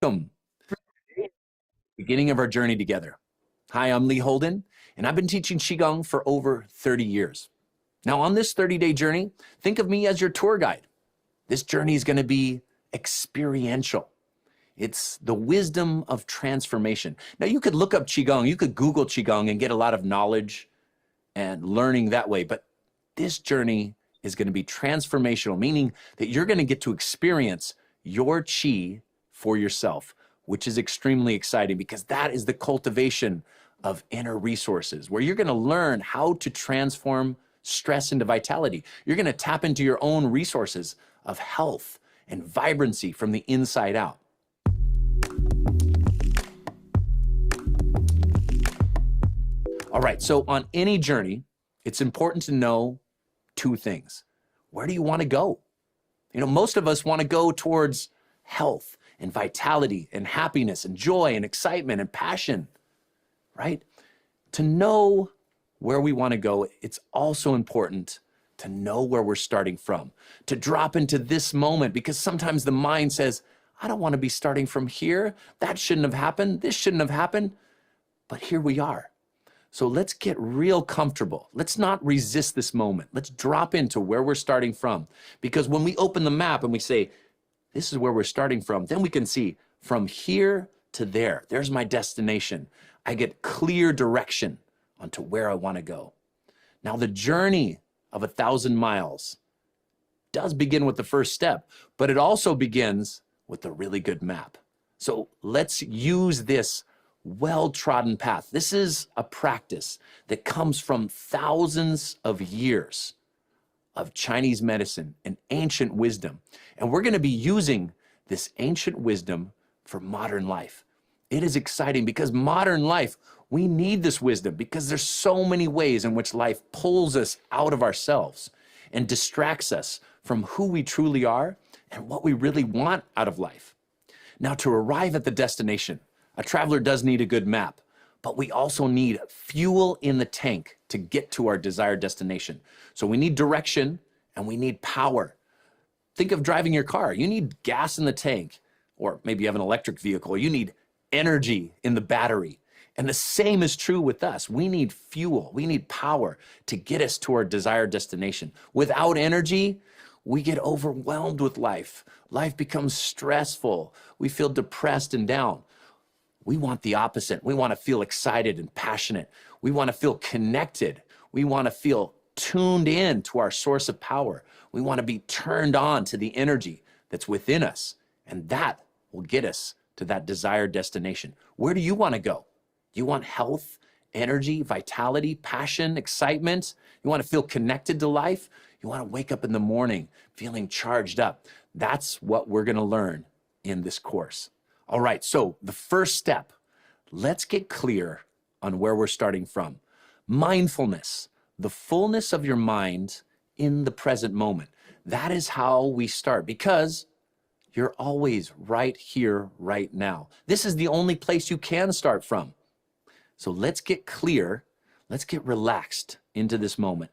welcome. Beginning of our journey together. Hi, I'm Lee Holden, and I've been teaching Qigong for over 30 years. Now, on this 30-day journey, think of me as your tour guide. This journey is going to be experiential. It's the wisdom of transformation. Now, you could look up Qigong, you could Google Qigong and get a lot of knowledge and learning that way, but this journey is going to be transformational, meaning that you're going to get to experience your Qi for yourself, which is extremely exciting because that is the cultivation of inner resources, where you're going to learn how to transform stress into vitality. You're going to tap into your own resources of health and vibrancy from the inside out. All right, so on any journey, it's important to know two things. Where do you want to go? You know, most of us want to go towards health and vitality and happiness and joy and excitement and passion, right? To know where we want to go, it's also important to know where we're starting from, to drop into this moment, because sometimes the mind says, I don't want to be starting from here. That shouldn't have happened. This shouldn't have happened. But here we are. So let's get real comfortable. Let's not resist this moment. Let's drop into where we're starting from. Because when we open the map and we say, this is where we're starting from, then we can see from here to there. There's my destination. I get clear direction onto where I want to go. Now, the journey of 1,000 miles does begin with the first step, but it also begins with a really good map. So let's use this well-trodden path. This is a practice that comes from thousands of years of Chinese medicine and ancient wisdom. And we're going to be using this ancient wisdom for modern life. It is exciting because modern life, we need this wisdom because there's so many ways in which life pulls us out of ourselves and distracts us from who we truly are and what we really want out of life. Now, to arrive at the destination, a traveler does need a good map, but we also need fuel in the tank to get to our desired destination. So we need direction and we need power. Think of driving your car. You need gas in the tank, or maybe you have an electric vehicle. You need energy in the battery. And the same is true with us. We need fuel. We need power to get us to our desired destination. Without energy, we get overwhelmed with life. Life becomes stressful. We feel depressed and down. We want the opposite. We want to feel excited and passionate. We want to feel connected. We want to feel tuned in to our source of power. We want to be turned on to the energy that's within us. And that will get us to that desired destination. Where do you want to go? You want health, energy, vitality, passion, excitement? You want to feel connected to life? You want to wake up in the morning feeling charged up? That's what we're going to learn in this course. All right, so the first step, let's get clear on where we're starting from. Mindfulness, the fullness of your mind in the present moment. That is how we start, because you're always right here, right now. This is the only place you can start from. So let's get clear, let's get relaxed into this moment.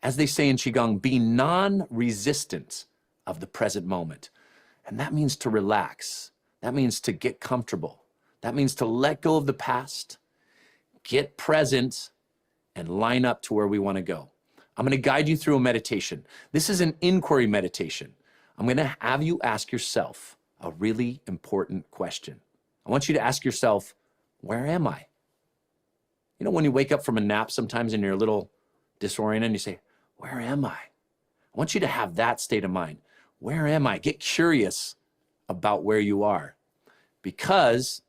As they say in Qigong, be non-resistant of the present moment. And that means to relax. That means to get comfortable. That means to let go of the past, get present, and line up to where we want to go. I'm going to guide you through a meditation. This is an inquiry meditation. I'm going to have you ask yourself a really important question. I want you to ask yourself, where am I? You know, when you wake up from a nap sometimes and you're a little disoriented and you say, where am I? I want you to have that state of mind. Where am I? Get curious about where you are, because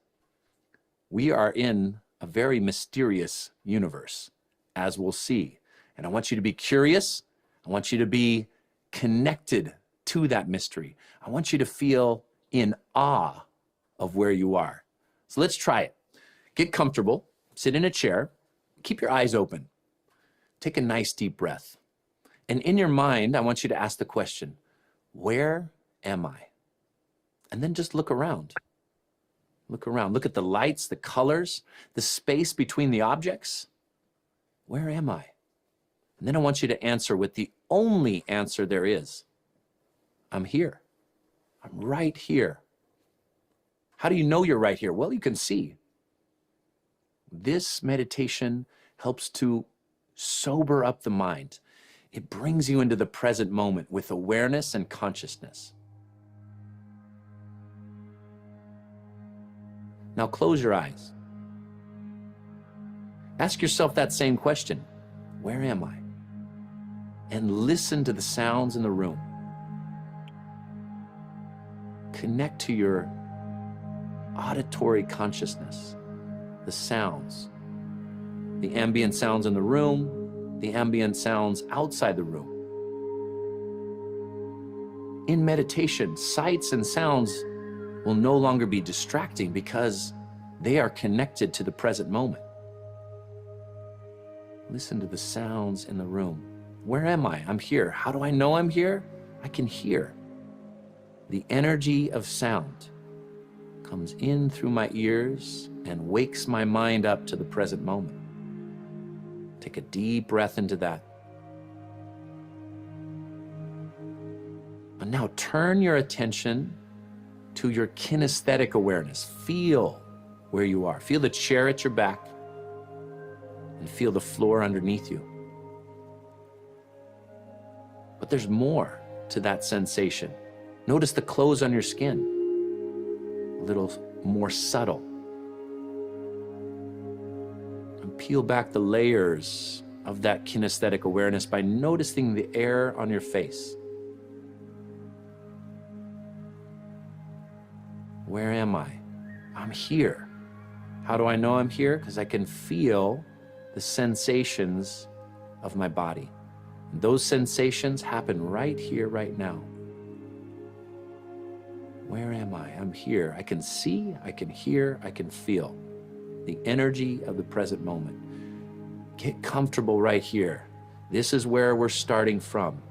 we are in a very mysterious universe, as we'll see. And I want you to be curious. I want you to be connected to that mystery. I want you to feel in awe of where you are. So let's try it. Get comfortable, sit in a chair, keep your eyes open. Take a nice deep breath. And in your mind, I want you to ask the question, where am I? And then just look around. Look around. Look at the lights, the colors, the space between the objects. Where am I? And then I want you to answer with the only answer there is. I'm here. I'm right here. How do you know you're right here? Well, you can see. This meditation helps to sober up the mind. It brings you into the present moment with awareness and consciousness. Now close your eyes. Ask yourself that same question. Where am I? And listen to the sounds in the room. Connect to your auditory consciousness, the sounds, the ambient sounds in the room, the ambient sounds outside the room. In meditation, sights and sounds will no longer be distracting because they are connected to the present moment. Listen to the sounds in the room. Where am I? I'm here. How do I know I'm here? I can hear. The energy of sound comes in through my ears and wakes my mind up to the present moment. Take a deep breath into that. And now turn your attention to your kinesthetic awareness. Feel where you are. Feel the chair at your back and feel the floor underneath you. But there's more to that sensation. Notice the clothes on your skin, a little more subtle. And peel back the layers of that kinesthetic awareness by noticing the air on your face. Where am I? I'm here. How do I know I'm here? Because I can feel the sensations of my body. And those sensations happen right here, right now. Where am I? I'm here. I can see, I can hear, I can feel the energy of the present moment. Get comfortable right here. This is where we're starting from.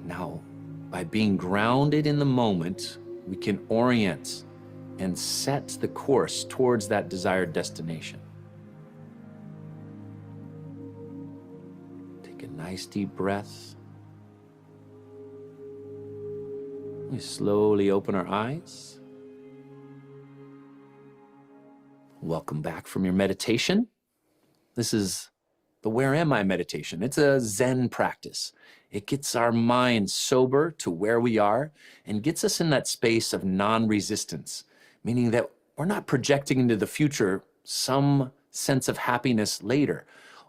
Now, by being grounded in the moment, we can orient and set the course towards that desired destination. Take a nice deep breath. We slowly open our eyes. Welcome back from your meditation. This is the Where Am I meditation. It's a Zen practice. It gets our mind sober to where we are and gets us in that space of non-resistance, meaning that we're not projecting into the future some sense of happiness later,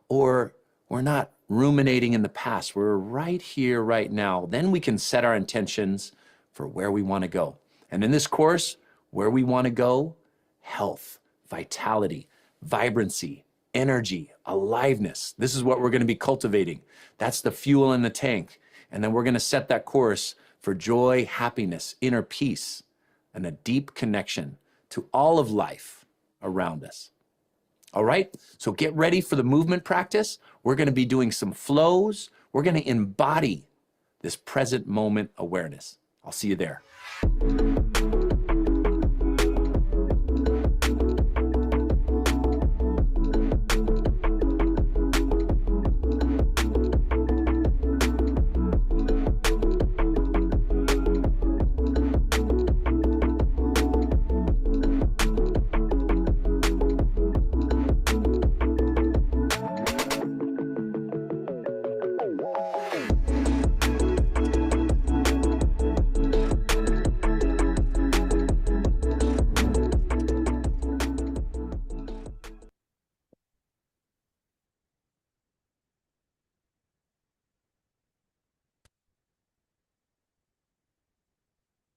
or we're not ruminating in the past. We're right here, right now. Then we can set our intentions for where we want to go. And in this course, where we want to go, health, vitality, vibrancy, energy, aliveness. This is what we're going to be cultivating. That's the fuel in the tank. And then we're going to set that course for joy, happiness, inner peace, and a deep connection to all of life around us. All right, so get ready for the movement practice. We're going to be doing some flows. We're going to embody this present moment awareness. I'll see you there.